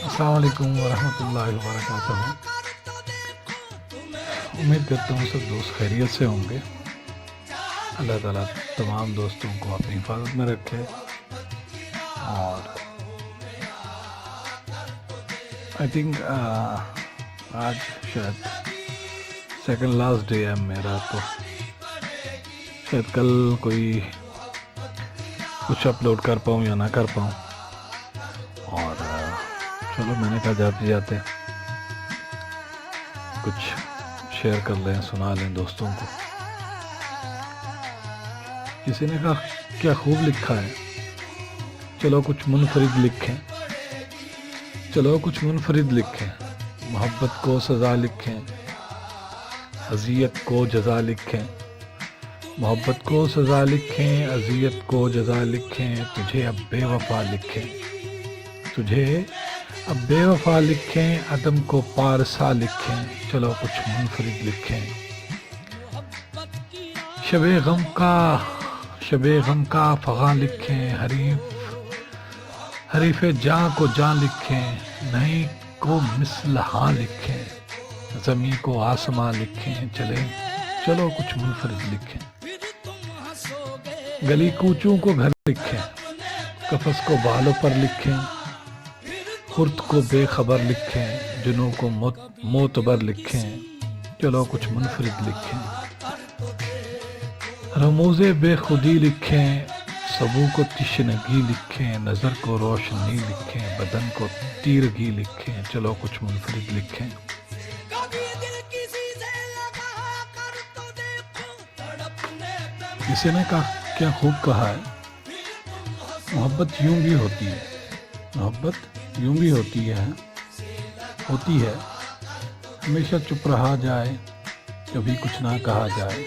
अस्सलाम वालेकुम वरहमतुल्लाहि वबरकातुहू। उम्मीद करता हूँ सब दोस्त खैरियत से होंगे। अल्लाह ताला तमाम दोस्तों को अपनी हिफाजत में रखे। और आई थिंक आज शायद सेकंड लास्ट डे है मेरा, तो शायद कल कोई कुछ अपलोड कर पाऊँ या ना कर पाऊँ। और चलो मैंने कहा जाते जाते कुछ शेयर कर लें, सुना लें दोस्तों को। किसी ने कहा क्या खूब लिखा है, चलो कुछ मुनफरिद लिखें, चलो कुछ मुनफरिद लिखें। मोहब्बत को सज़ा लिखें, अज़ियत को जज़ा लिखें। मोहब्बत को सज़ा लिखें, अज़ियत को जज़ा लिखें। तुझे अब बेवफा लिखें, तुझे अब बेवफा लिखें। अदम को पारसा लिखें, चलो कुछ मुनफरिद लिखें। शबे गम का फ़ग़ा लिखें। हरीफ़े जाँ को जाँ लिखें। नहीं को मिसल हाँ लिखें। ज़मीं को आसमां लिखें, चलो कुछ मुनफरिद लिखें। गली कूचों को घर लिखें, कफ़स को बालों पर लिखें। खुर्द को बेखबर लिखें, जुनूं को मोतबर लिखें, चलो कुछ मुनफरिद लिखें। रमूज़े बेखुदी लिखें, सबू को तिश्नगी लिखें। नज़र को रोशनी लिखें, बदन को तीरगी लिखें, चलो कुछ मुनफरिद लिखें। किसी ने कहा क्या खूब कहा है, मोहब्बत यूं भी होती है। मोहब्बत यूं भी होती है हमेशा चुप रहा जाए, कभी कुछ ना कहा जाए।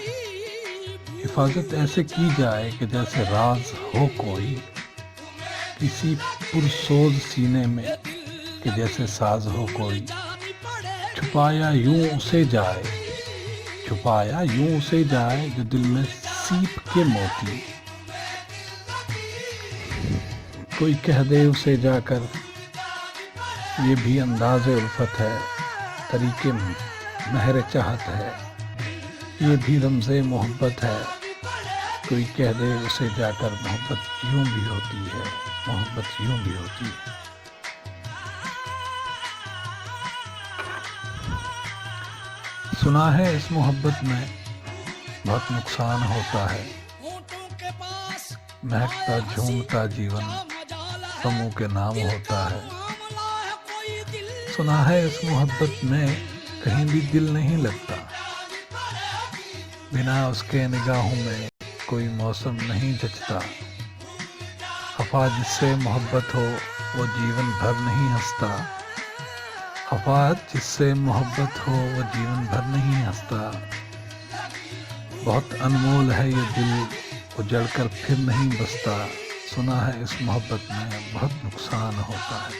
हिफाजत ऐसे की जाए कि जैसे राज हो कोई, किसी पुरसोज सीने में कि जैसे साज हो कोई। छुपाया यूं उसे जाए जो दिल में सीप के मोती। कोई कह दे उसे जाकर ये भी अंदाज़े उल्फत है। तरीके महर चाहत है, ये भी रमज़े मोहब्बत है। कोई कह दे उसे जाकर मोहब्बत यूं भी होती है, मोहब्बत यूं भी होती है। सुना है इस मोहब्बत में बहुत नुकसान होता है। महकता झूमता जीवन गमों के नाम होता है। सुना है इस मोहब्बत में कहीं भी दिल नहीं लगता। बिना उसके निगाहों में कोई मौसम नहीं जचता। खफा जिससे मोहब्बत हो वो जीवन भर नहीं हंसता। खफा जिससे मोहब्बत हो वो जीवन भर नहीं हंसता। बहुत अनमोल है ये दिल, उजड़ कर फिर नहीं बसता। सुना है इस मोहब्बत में बहुत नुकसान होता है।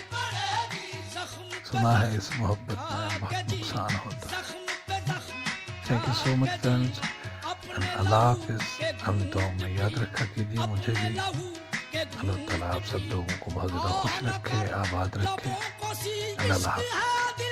सुना है इस मोहब्बत में बहुत नुकसान होता है। Thank you so much friends, अल्लाह हाफिज़। हम दुआ में याद रखा कीजिए मुझे भी। अल्लाह ताला आप सब लोगों को बहुत ज़्यादा खुश रखे, आबाद रखे। अल्लाह हाफिज़।